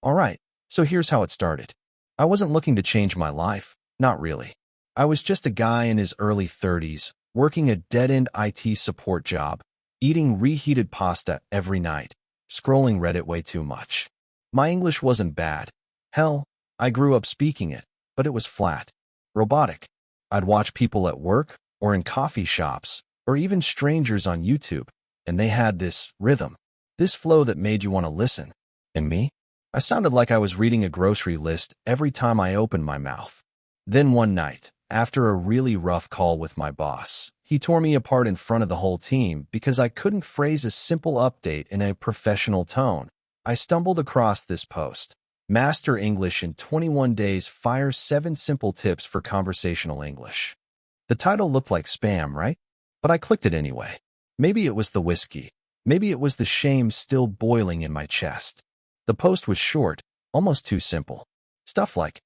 Alright, so here's how it started. I wasn't looking to change my life, not really. I was just a guy in his early 30s, working a dead-end IT support job, eating reheated pasta every night, scrolling Reddit way too much. My English wasn't bad. Hell, I grew up speaking it, but it was flat, robotic. I'd watch people at work, or in coffee shops, or even strangers on YouTube, and they had this rhythm, this flow that made you want to listen. And me? I sounded like I was reading a grocery list every time I opened my mouth. Then one night, after a really rough call with my boss, he tore me apart in front of the whole team because I couldn't phrase a simple update in a professional tone. I stumbled across this post. Master English in 21 Days, Fire 7 Simple Tips for Conversational English. The title looked like spam, right? But I clicked it anyway. Maybe it was the whiskey. Maybe it was the shame still boiling in my chest. The post was short, almost too simple. Stuff like,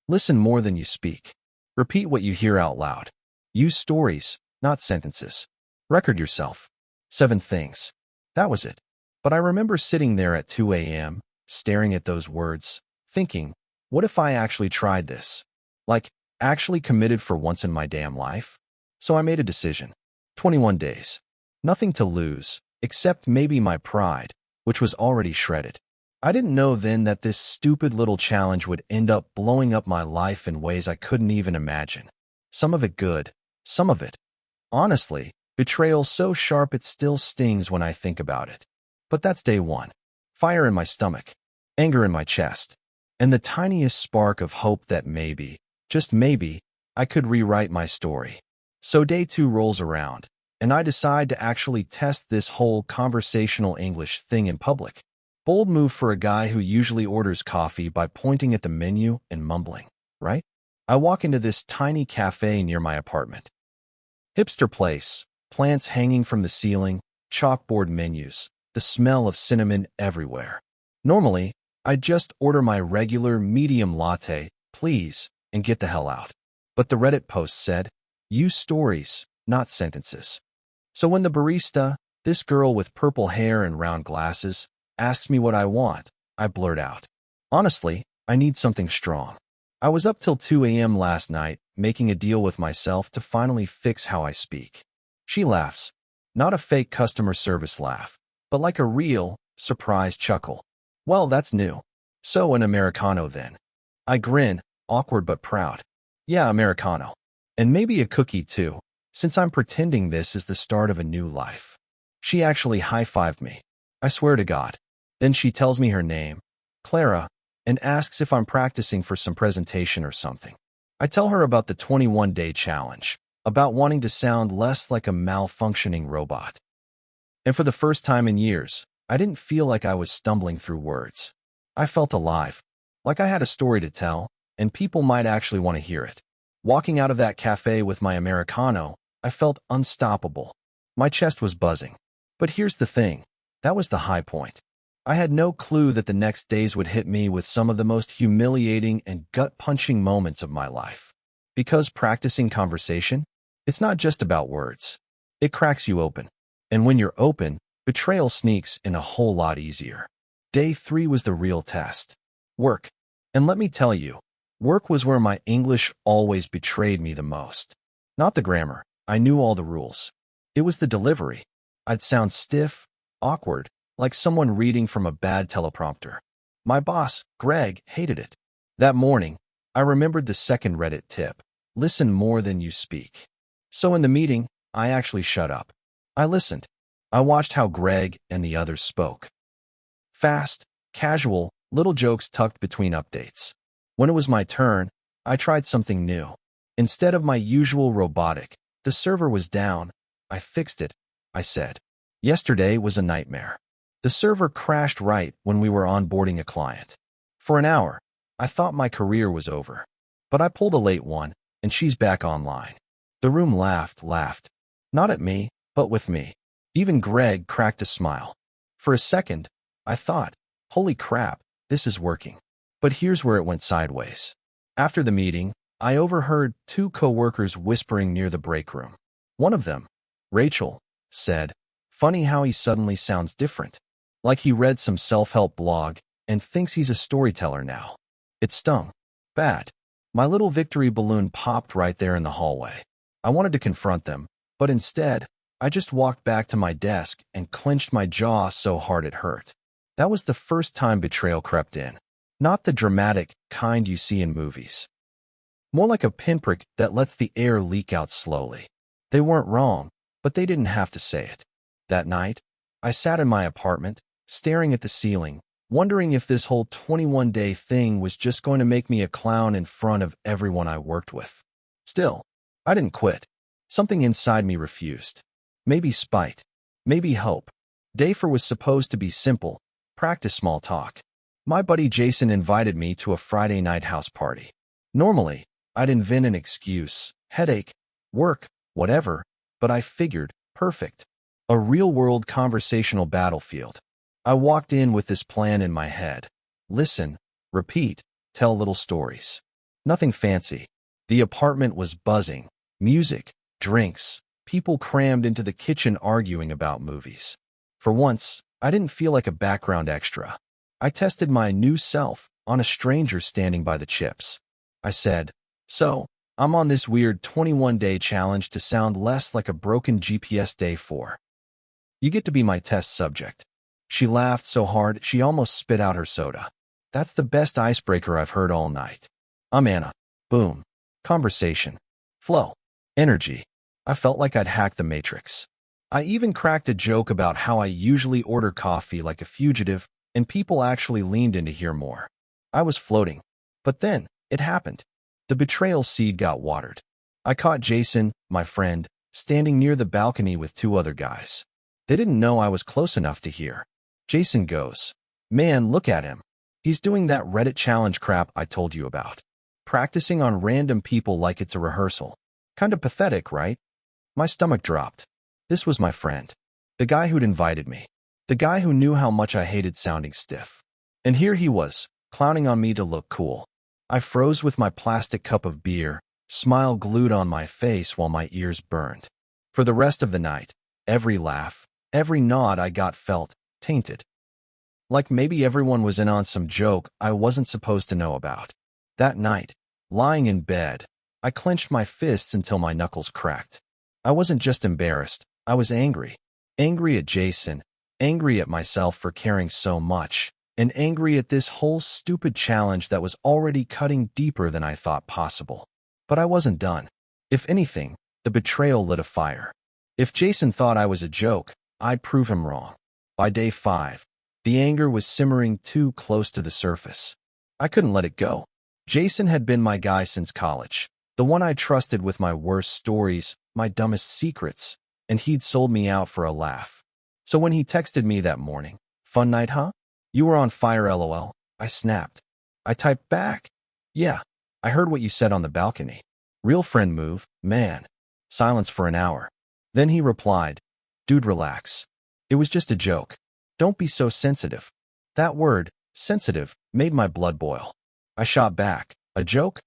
listen more than you speak. Repeat what you hear out loud. Use stories, not sentences. Record yourself. 7 things. That was it. But I remember sitting there at 2 a.m., staring at those words, thinking, what if I actually tried this? Like, actually committed for once in my damn life? So I made a decision. 21 days. Nothing to lose, except maybe my pride, which was already shredded. I didn't know then that this stupid little challenge would end up blowing up my life in ways I couldn't even imagine. Some of it good, some of it, honestly, betrayal so sharp it still stings when I think about it. But that's day one. Fire in my stomach, anger in my chest, and the tiniest spark of hope that maybe, just maybe, I could rewrite my story. So day two rolls around, and I decide to actually test this whole conversational English thing in public. Bold move for a guy who usually orders coffee by pointing at the menu and mumbling, right? I walk into this tiny cafe near my apartment. Hipster place, plants hanging from the ceiling, chalkboard menus, the smell of cinnamon everywhere. Normally, I'd just order my regular medium latte, please, and get the hell out. But the Reddit post said, use stories, not sentences. So when the barista, this girl with purple hair and round glasses, asks me what I want, I blurt out, honestly, I need something strong. I was up till 2 a.m. last night, making a deal with myself to finally fix how I speak. She laughs, not a fake customer service laugh, but like a real, surprised chuckle. Well, that's new. So an Americano then. I grin, awkward but proud. Yeah, Americano. And maybe a cookie too, since I'm pretending this is the start of a new life. She actually high-fived me. I swear to God. Then she tells me her name, Clara, and asks if I'm practicing for some presentation or something. I tell her about the 21-day challenge, about wanting to sound less like a malfunctioning robot. And for the first time in years, I didn't feel like I was stumbling through words. I felt alive, like I had a story to tell, and people might actually want to hear it. Walking out of that cafe with my Americano, I felt unstoppable. My chest was buzzing. But here's the thing, that was the high point. I had no clue that the next days would hit me with some of the most humiliating and gut-punching moments of my life. Because practicing conversation, it's not just about words. It cracks you open. And when you're open, betrayal sneaks in a whole lot easier. Day 3 was the real test. Work. And let me tell you, work was where my English always betrayed me the most. Not the grammar. I knew all the rules. It was the delivery. I'd sound stiff, awkward, like someone reading from a bad teleprompter. My boss, Greg, hated it. That morning, I remembered the second Reddit tip, listen more than you speak. So in the meeting, I actually shut up. I listened. I watched how Greg and the others spoke. Fast, casual, little jokes tucked between updates. When it was my turn, I tried something new. Instead of my usual robotic, the server was down. I fixed it, I said. Yesterday was a nightmare. The server crashed right when we were onboarding a client. For an hour, I thought my career was over. But I pulled a late one, and she's back online. The room laughed. Not at me, but with me. Even Greg cracked a smile. For a second, I thought, holy crap, this is working. But here's where it went sideways. After the meeting, I overheard 2 coworkers whispering near the break room. One of them, Rachel, said, funny how he suddenly sounds different. Like he read some self-help blog and thinks he's a storyteller now. It stung. Bad. My little victory balloon popped right there in the hallway. I wanted to confront them, but instead, I just walked back to my desk and clenched my jaw so hard it hurt. That was the first time betrayal crept in. Not the dramatic kind you see in movies. More like a pinprick that lets the air leak out slowly. They weren't wrong, but they didn't have to say it. That night, I sat in my apartment, staring at the ceiling, wondering if this whole 21-day thing was just going to make me a clown in front of everyone I worked with. Still, I didn't quit. Something inside me refused. Maybe spite. Maybe hope. Day 4 was supposed to be simple, practice small talk. My buddy Jason invited me to a Friday night house party. Normally, I'd invent an excuse, headache, work, whatever, but I figured, perfect. A real-world conversational battlefield. I walked in with this plan in my head. Listen, repeat, tell little stories. Nothing fancy. The apartment was buzzing. Music, drinks, people crammed into the kitchen arguing about movies. For once, I didn't feel like a background extra. I tested my new self on a stranger standing by the chips. I said, "So, I'm on this weird 21-day challenge to sound less like a broken GPS day 4. You get to be my test subject." She laughed so hard she almost spit out her soda. That's the best icebreaker I've heard all night. I'm Anna. Boom. Conversation. Flow. Energy. I felt like I'd hacked the Matrix. I even cracked a joke about how I usually order coffee like a fugitive, and people actually leaned in to hear more. I was floating. But then, it happened. The betrayal seed got watered. I caught Jason, my friend, standing near the balcony with 2 other guys. They didn't know I was close enough to hear. Jason goes, "Man, look at him. He's doing that Reddit challenge crap I told you about. Practicing on random people like it's a rehearsal. Kinda pathetic, right?" My stomach dropped. This was my friend. The guy who'd invited me. The guy who knew how much I hated sounding stiff. And here he was, clowning on me to look cool. I froze with my plastic cup of beer, smile glued on my face while my ears burned. For the rest of the night, every laugh, every nod I got felt tainted. Like maybe everyone was in on some joke I wasn't supposed to know about. That night, lying in bed, I clenched my fists until my knuckles cracked. I wasn't just embarrassed, I was angry. Angry at Jason, angry at myself for caring so much, and angry at this whole stupid challenge that was already cutting deeper than I thought possible. But I wasn't done. If anything, the betrayal lit a fire. If Jason thought I was a joke, I'd prove him wrong. By day 5, the anger was simmering too close to the surface. I couldn't let it go. Jason had been my guy since college, the one I trusted with my worst stories, my dumbest secrets, and he'd sold me out for a laugh. So when he texted me that morning, "Fun night, huh? You were on fire, lol," I snapped. I typed back, "Yeah, I heard what you said on the balcony. Real friend move, man." Silence for an hour. Then he replied, "Dude, relax. It was just a joke. Don't be so sensitive." That word, sensitive, made my blood boil. I shot back, "A joke?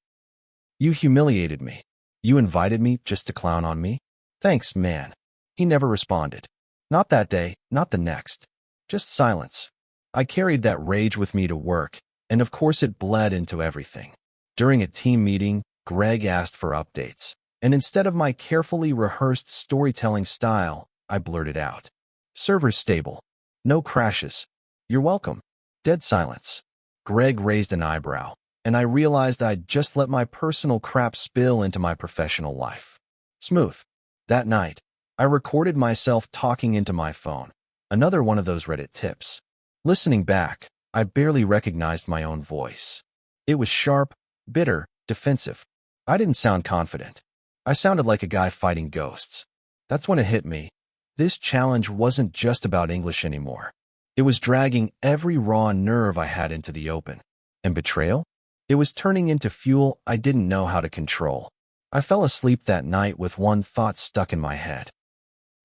You humiliated me. You invited me just to clown on me? Thanks, man." He never responded. Not that day, not the next. Just silence. I carried that rage with me to work, and of course it bled into everything. During a team meeting, Greg asked for updates, and instead of my carefully rehearsed storytelling style, I blurted out, "Server's stable. No crashes. You're welcome." Dead silence. Greg raised an eyebrow, and I realized I'd just let my personal crap spill into my professional life. Smooth. That night, I recorded myself talking into my phone. Another one of those Reddit tips. Listening back, I barely recognized my own voice. It was sharp, bitter, defensive. I didn't sound confident. I sounded like a guy fighting ghosts. That's when it hit me. This challenge wasn't just about English anymore. It was dragging every raw nerve I had into the open. And betrayal? It was turning into fuel I didn't know how to control. I fell asleep that night with one thought stuck in my head.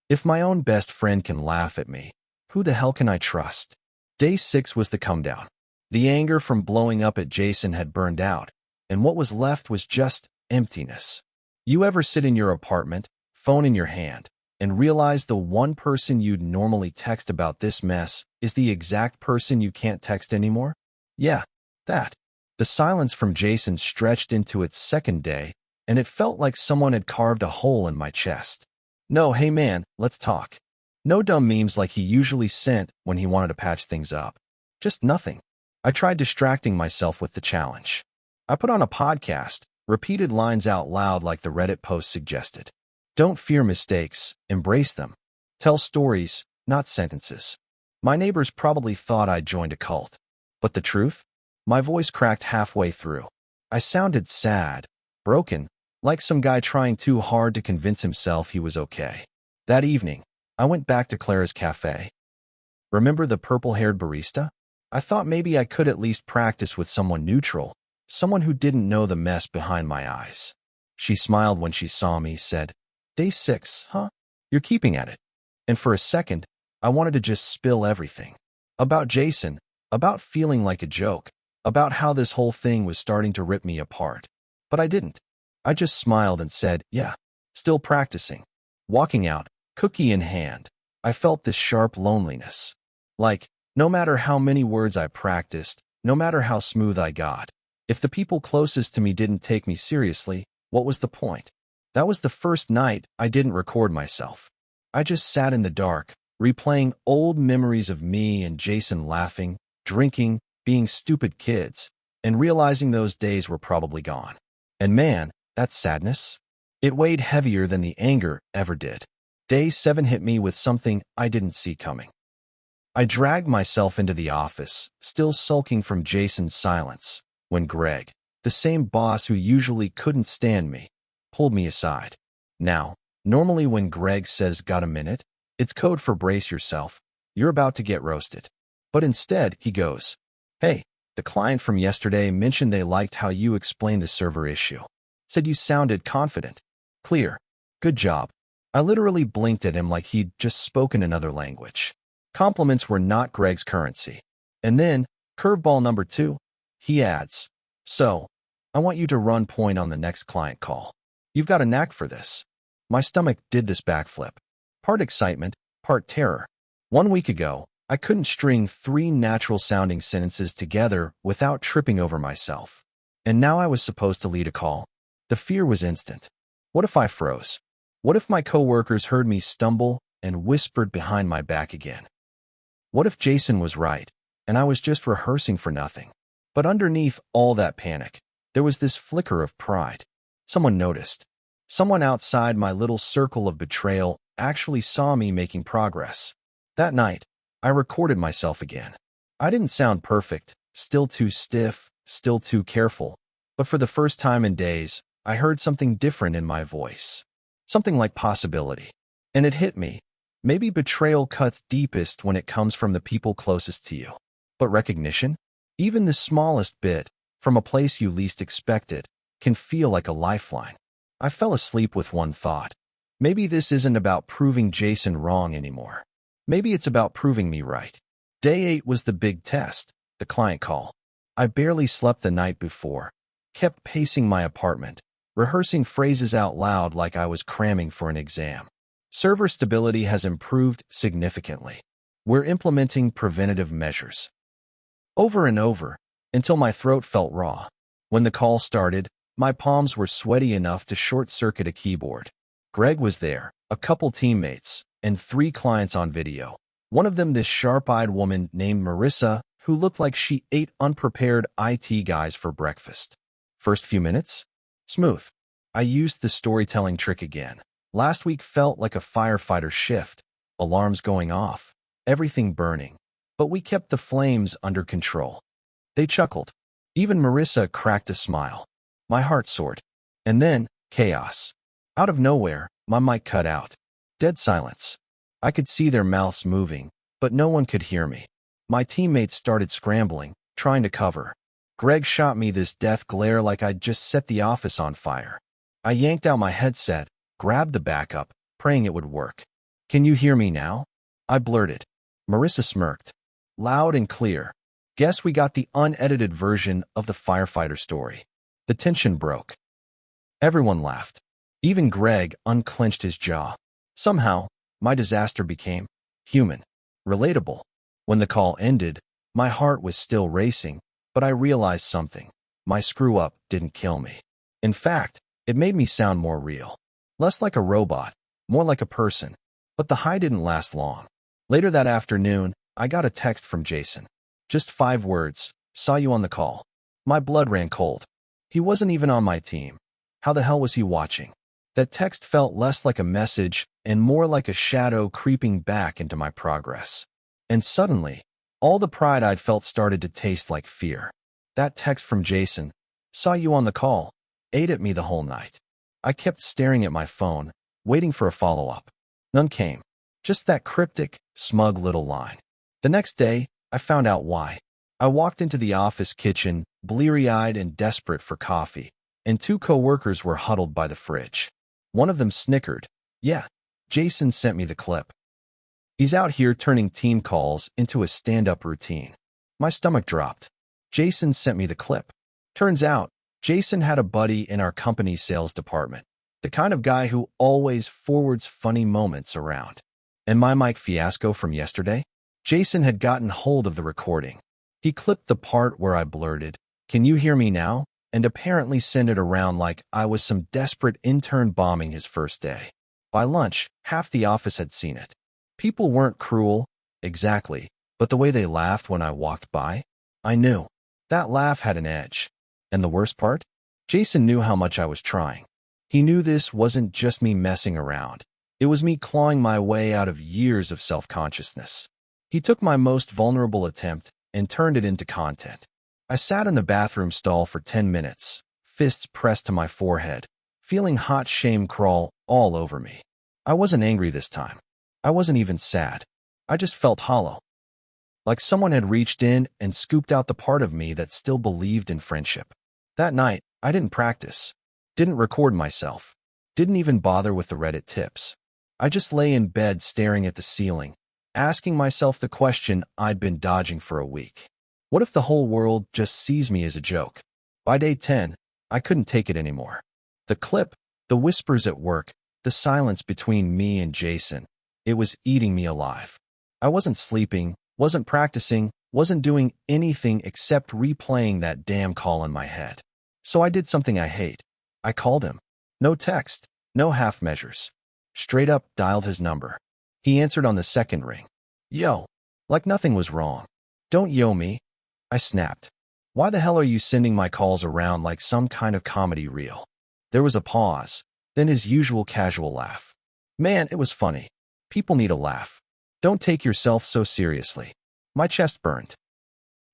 If my own best friend can laugh at me, who the hell can I trust? Day 6 was the come down. The anger from blowing up at Jason had burned out, and what was left was just emptiness. You ever sit in your apartment, phone in your hand, and realize the one person you'd normally text about this mess is the exact person you can't text anymore? Yeah, that. The silence from Jason stretched into its second day, and it felt like someone had carved a hole in my chest. No, hey man, let's talk. No dumb memes like he usually sent when he wanted to patch things up. Just nothing. I tried distracting myself with the challenge. I put on a podcast, repeated lines out loud like the Reddit post suggested. Don't fear mistakes, embrace them. Tell stories, not sentences. My neighbors probably thought I'd joined a cult. But the truth? My voice cracked halfway through. I sounded sad, broken, like some guy trying too hard to convince himself he was okay. That evening, I went back to Clara's cafe. Remember the purple-haired barista? I thought maybe I could at least practice with someone neutral, someone who didn't know the mess behind my eyes. She smiled when she saw me, said, "Day 6, huh? You're keeping at it." And for a second, I wanted to just spill everything. About Jason, about feeling like a joke, about how this whole thing was starting to rip me apart. But I didn't. I just smiled and said, yeah, still practicing. Walking out, cookie in hand, I felt this sharp loneliness. Like, no matter how many words I practiced, no matter how smooth I got, if the people closest to me didn't take me seriously, what was the point? That was the first night I didn't record myself. I just sat in the dark, replaying old memories of me and Jason laughing, drinking, being stupid kids, and realizing those days were probably gone. And man, that sadness, it weighed heavier than the anger ever did. Day 7 hit me with something I didn't see coming. I dragged myself into the office, still sulking from Jason's silence, when Greg, the same boss who usually couldn't stand me, pulled me aside. Now, normally when Greg says "got a minute," it's code for brace yourself, you're about to get roasted. But instead, he goes, "Hey, the client from yesterday mentioned they liked how you explained the server issue. Said you sounded confident. Clear. Good job." I literally blinked at him like he'd just spoken another language. Compliments were not Greg's currency. And then, curveball number 2, he adds, "So, I want you to run point on the next client call. You've got a knack for this." My stomach did this backflip. Part excitement, part terror. 1 week ago, I couldn't string 3 natural-sounding sentences together without tripping over myself. And now I was supposed to lead a call. The fear was instant. What if I froze? What if my coworkers heard me stumble and whispered behind my back again? What if Jason was right, and I was just rehearsing for nothing? But underneath all that panic, there was this flicker of pride. Someone noticed. Someone outside my little circle of betrayal actually saw me making progress. That night, I recorded myself again. I didn't sound perfect, still too stiff, still too careful, but for the first time in days, I heard something different in my voice. Something like possibility. And it hit me. Maybe betrayal cuts deepest when it comes from the people closest to you. But recognition, even the smallest bit, from a place you least expect it, can feel like a lifeline. I fell asleep with one thought. Maybe this isn't about proving Jason wrong anymore. Maybe it's about proving me right. Day 8 was the big test, the client call. I barely slept the night before, kept pacing my apartment, rehearsing phrases out loud like I was cramming for an exam. Server stability has improved significantly. We're implementing preventative measures. Over and over, until my throat felt raw. When the call started, my palms were sweaty enough to short-circuit a keyboard. Greg was there, a couple teammates, and 3 clients on video. One of them this sharp-eyed woman named Marissa, who looked like she ate unprepared IT guys for breakfast. First few minutes? Smooth. I used the storytelling trick again. Last week felt like a firefighter shift, alarms going off, everything burning. But we kept the flames under control. They chuckled. Even Marissa cracked a smile. My heart soared. And then, chaos. Out of nowhere, my mic cut out. Dead silence. I could see their mouths moving, but no one could hear me. My teammates started scrambling, trying to cover. Greg shot me this death glare like I'd just set the office on fire. I yanked out my headset, grabbed the backup, praying it would work. "Can you hear me now?" I blurted. Marissa smirked. Loud and clear. Guess we got the unedited version of the firefighter story. The tension broke. Everyone laughed. Even Greg unclenched his jaw. Somehow, my disaster became human, relatable. When the call ended, my heart was still racing, But I realized something. My screw-up didn't kill me. In fact, it made me sound more real. Less like a robot, more like a person. But the high didn't last long. Later that afternoon, I got a text from Jason. Just 5 words, "Saw you on the call." My blood ran cold. He wasn't even on my team. How the hell was he watching? That text felt less like a message and more like a shadow creeping back into my progress. And suddenly, all the pride I'd felt started to taste like fear. That text from Jason, "Saw you on the call," ate at me the whole night. I kept staring at my phone, waiting for a follow-up. None came. Just that cryptic, smug little line. The next day, I found out why. I walked into the office kitchen, bleary-eyed and desperate for coffee, and 2 coworkers were huddled by the fridge. One of them snickered. "Yeah, Jason sent me the clip. He's out here turning team calls into a stand-up routine." My stomach dropped. Jason sent me the clip. Turns out, Jason had a buddy in our company's sales department, the kind of guy who always forwards funny moments around. And my mic fiasco from yesterday? Jason had gotten hold of the recording. He clipped the part where I blurted, "Can you hear me now?" and apparently sent it around like I was some desperate intern bombing his first day. By lunch, half the office had seen it. People weren't cruel, exactly, but the way they laughed when I walked by, I knew. That laugh had an edge. And the worst part? Jason knew how much I was trying. He knew this wasn't just me messing around. It was me clawing my way out of years of self-consciousness. He took my most vulnerable attempt and turned it into content. I sat in the bathroom stall for 10 minutes, fists pressed to my forehead, feeling hot shame crawl all over me. I wasn't angry this time. I wasn't even sad. I just felt hollow. Like someone had reached in and scooped out the part of me that still believed in friendship. That night, I didn't practice, didn't record myself, didn't even bother with the Reddit tips. I just lay in bed staring at the ceiling, asking myself the question I'd been dodging for a week. What if the whole world just sees me as a joke? By day 10, I couldn't take it anymore. The clip, the whispers at work, the silence between me and Jason, it was eating me alive. I wasn't sleeping, wasn't practicing, wasn't doing anything except replaying that damn call in my head. So I did something I hate. I called him. No text, no half measures. Straight up dialed his number. He answered on the second ring. "Yo." Like nothing was wrong. "Don't yo me." I snapped. "Why the hell are you sending my calls around like some kind of comedy reel?" There was a pause, then his usual casual laugh. Man, it was funny. People need a laugh. Don't take yourself so seriously. My chest burned.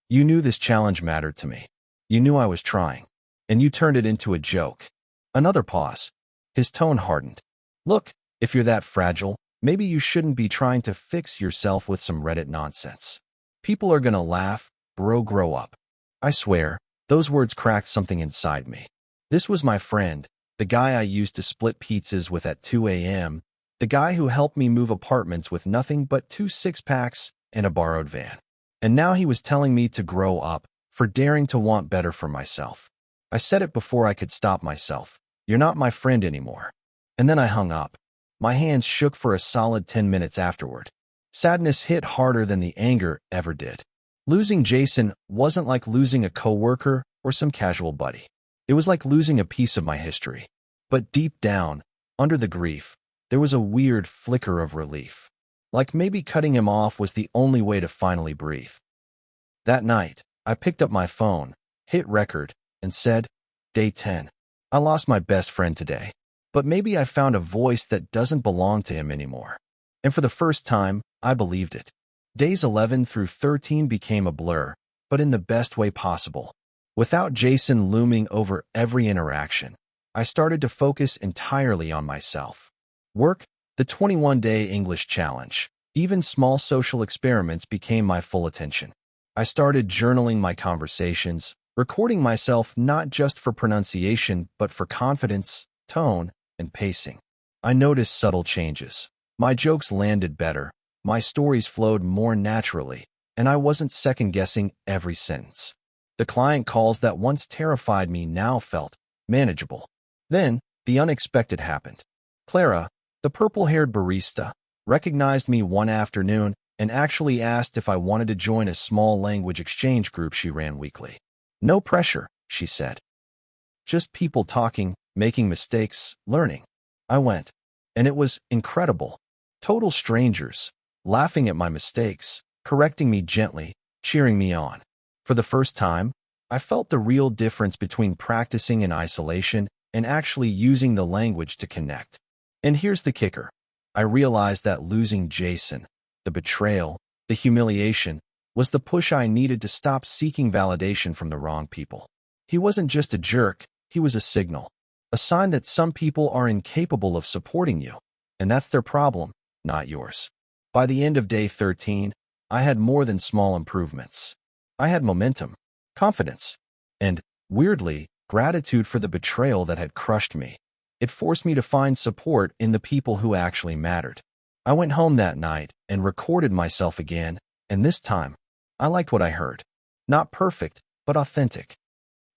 You knew this challenge mattered to me. You knew I was trying. And you turned it into a joke. Another pause. His tone hardened. "Look, if you're that fragile, maybe you shouldn't be trying to fix yourself with some Reddit nonsense. People are gonna laugh, bro, grow up." I swear, those words cracked something inside me. This was my friend, the guy I used to split pizzas with at 2 a.m., the guy who helped me move apartments with nothing but 2 six-packs and a borrowed van. And now he was telling me to grow up, for daring to want better for myself. I said it before I could stop myself. "You're not my friend anymore." And then I hung up. My hands shook for a solid 10 minutes afterward. Sadness hit harder than the anger ever did. Losing Jason wasn't like losing a coworker or some casual buddy. It was like losing a piece of my history. But deep down, under the grief, there was a weird flicker of relief. Like maybe cutting him off was the only way to finally breathe. That night, I picked up my phone, hit record, and said, "Day 10. I lost my best friend today. But maybe I found a voice that doesn't belong to him anymore." And for the first time, I believed it. Days 11 through 13 became a blur, but in the best way possible. Without Jason looming over every interaction, I started to focus entirely on myself. Work, the 21-day English challenge, even small social experiments became my full attention. I started journaling my conversations, recording myself not just for pronunciation but for confidence, tone, and pacing. I noticed subtle changes. My jokes landed better, my stories flowed more naturally, and I wasn't second-guessing every sentence. The client calls that once terrified me now felt manageable. Then, the unexpected happened. Clara, the purple-haired barista, recognized me one afternoon and actually asked if I wanted to join a small language exchange group she ran weekly. No pressure, she said. Just people talking, making mistakes, learning. I went. And it was incredible. Total strangers, laughing at my mistakes, correcting me gently, cheering me on. For the first time, I felt the real difference between practicing in isolation and actually using the language to connect. And here's the kicker. I realized that losing Jason, the betrayal, the humiliation, was the push I needed to stop seeking validation from the wrong people. He wasn't just a jerk, he was a signal. A sign that some people are incapable of supporting you, and that's their problem, not yours. By the end of day 13, I had more than small improvements. I had momentum, confidence, and, weirdly, gratitude for the betrayal that had crushed me. It forced me to find support in the people who actually mattered. I went home that night and recorded myself again, and this time, I liked what I heard. Not perfect, but authentic.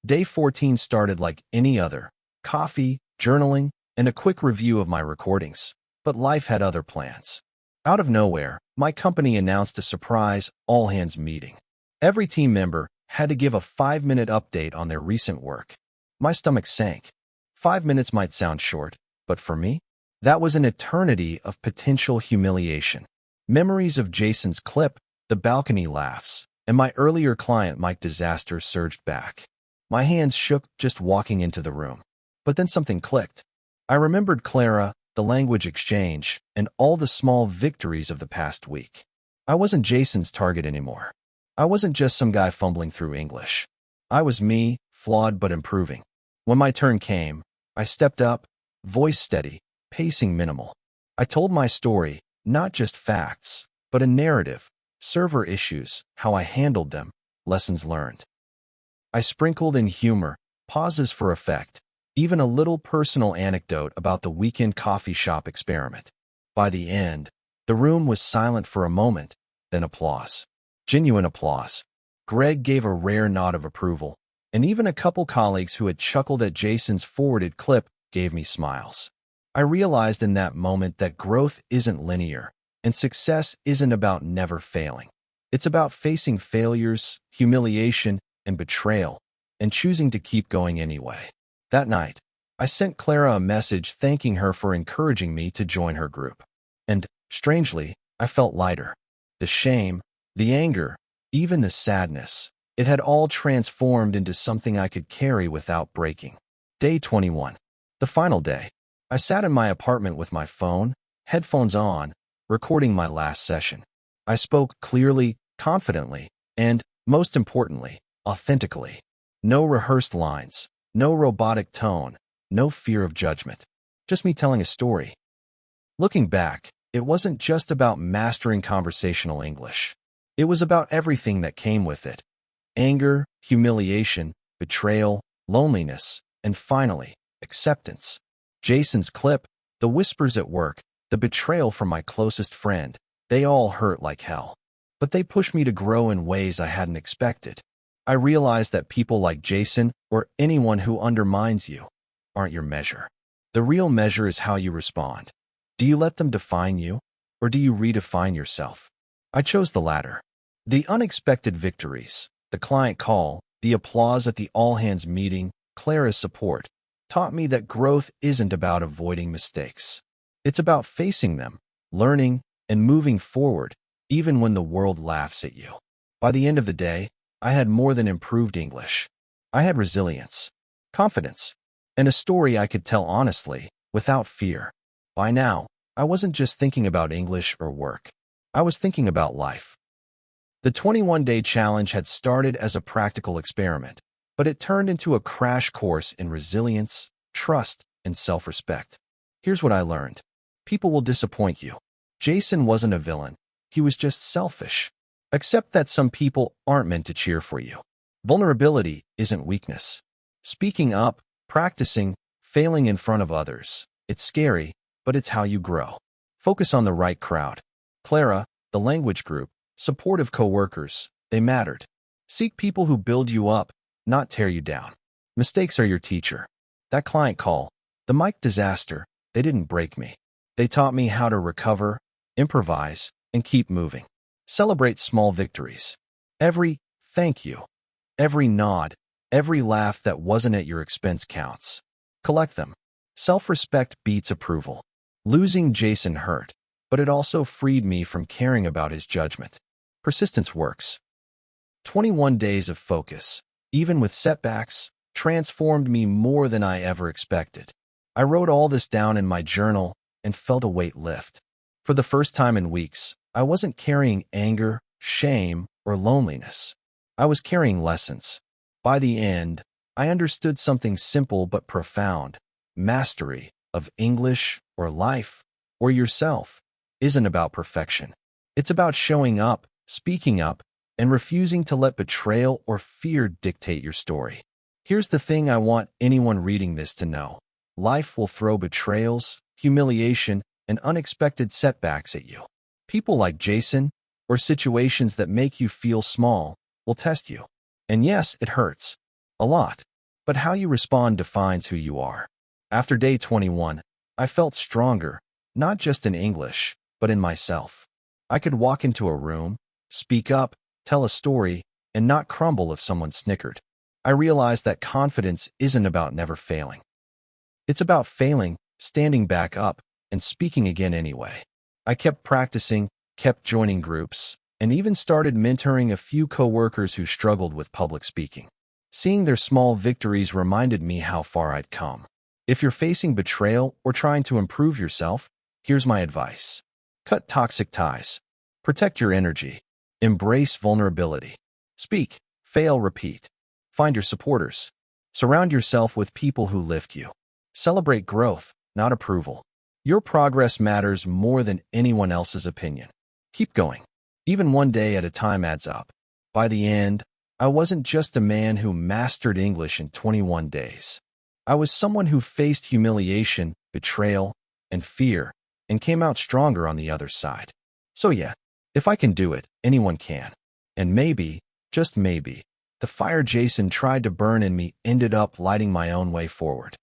Day 14 started like any other. Coffee, journaling, and a quick review of my recordings. But life had other plans. Out of nowhere, my company announced a surprise all-hands meeting. Every team member had to give a 5-minute update on their recent work. My stomach sank. 5 minutes might sound short, but for me, that was an eternity of potential humiliation. Memories of Jason's clip, the balcony laughs, and my earlier client Mike disaster surged back. My hands shook just walking into the room. But then something clicked. I remembered Clara, the language exchange, and all the small victories of the past week. I wasn't Jason's target anymore. I wasn't just some guy fumbling through English. I was me, flawed but improving. When my turn came, I stepped up, voice steady, pacing minimal. I told my story, not just facts, but a narrative, server issues, how I handled them, lessons learned. I sprinkled in humor, pauses for effect, even a little personal anecdote about the weekend coffee shop experiment. By the end, the room was silent for a moment, then applause. Genuine applause. Greg gave a rare nod of approval, and even a couple colleagues who had chuckled at Jason's forwarded clip gave me smiles. I realized in that moment that growth isn't linear, and success isn't about never failing. It's about facing failures, humiliation, and betrayal, and choosing to keep going anyway. That night, I sent Clara a message thanking her for encouraging me to join her group. And, strangely, I felt lighter. The shame, the anger, even the sadness, it had all transformed into something I could carry without breaking. Day 21. The final day. I sat in my apartment with my phone, headphones on, recording my last session. I spoke clearly, confidently, and, most importantly, authentically. No rehearsed lines. No robotic tone, no fear of judgment. Just me telling a story. Looking back, it wasn't just about mastering conversational English. It was about everything that came with it. Anger, humiliation, betrayal, loneliness, and finally, acceptance. Jason's clip, the whispers at work, the betrayal from my closest friend, they all hurt like hell. But they pushed me to grow in ways I hadn't expected. I realized that people like Jason, or anyone who undermines you, aren't your measure. The real measure is how you respond. Do you let them define you, or do you redefine yourself? I chose the latter. The unexpected victories, the client call, the applause at the all-hands meeting, Clara's support, taught me that growth isn't about avoiding mistakes. It's about facing them, learning, and moving forward, even when the world laughs at you. By the end of the day, I had more than improved English. I had resilience, confidence, and a story I could tell honestly, without fear. By now, I wasn't just thinking about English or work. I was thinking about life. The 21-day challenge had started as a practical experiment, but it turned into a crash course in resilience, trust, and self-respect. Here's what I learned. People will disappoint you. Jason wasn't a villain. He was just selfish. Accept that some people aren't meant to cheer for you. Vulnerability isn't weakness. Speaking up, practicing, failing in front of others. It's scary, but it's how you grow. Focus on the right crowd. Clara, the language group, supportive coworkers, they mattered. Seek people who build you up, not tear you down. Mistakes are your teacher. That client call, the Mike disaster, they didn't break me. They taught me how to recover, improvise, and keep moving. Celebrate small victories. Every thank you, every nod, Every laugh that wasn't at your expense counts. Collect them. Self-respect beats approval. Losing Jason hurt, but it also freed me from caring about his judgment. Persistence works. 21 days of focus, even with setbacks, transformed me more than I ever expected. I wrote all this down in my journal and felt a weight lift. For the first time in weeks, I wasn't carrying anger, shame, or loneliness. I was carrying lessons. By the end, I understood something simple but profound. Mastery of English or life or yourself isn't about perfection. It's about showing up, speaking up, and refusing to let betrayal or fear dictate your story. Here's the thing I want anyone reading this to know. Life will throw betrayals, humiliation, and unexpected setbacks at you. People like Jason, or situations that make you feel small, will test you. And yes, it hurts. A lot. But how you respond defines who you are. After day 21, I felt stronger, not just in English, but in myself. I could walk into a room, speak up, tell a story, and not crumble if someone snickered. I realized that confidence isn't about never failing. It's about failing, standing back up, and speaking again anyway. I kept practicing, kept joining groups, and even started mentoring a few coworkers who struggled with public speaking. Seeing their small victories reminded me how far I'd come. If you're facing betrayal or trying to improve yourself, here's my advice. Cut toxic ties. Protect your energy. Embrace vulnerability. Speak, fail, repeat. Find your supporters. Surround yourself with people who lift you. Celebrate growth, not approval. Your progress matters more than anyone else's opinion. Keep going. Even one day at a time adds up. By the end, I wasn't just a man who mastered English in 21 days. I was someone who faced humiliation, betrayal, and fear, and came out stronger on the other side. So yeah, if I can do it, anyone can. And maybe, just maybe, the fire Jason tried to burn in me ended up lighting my own way forward.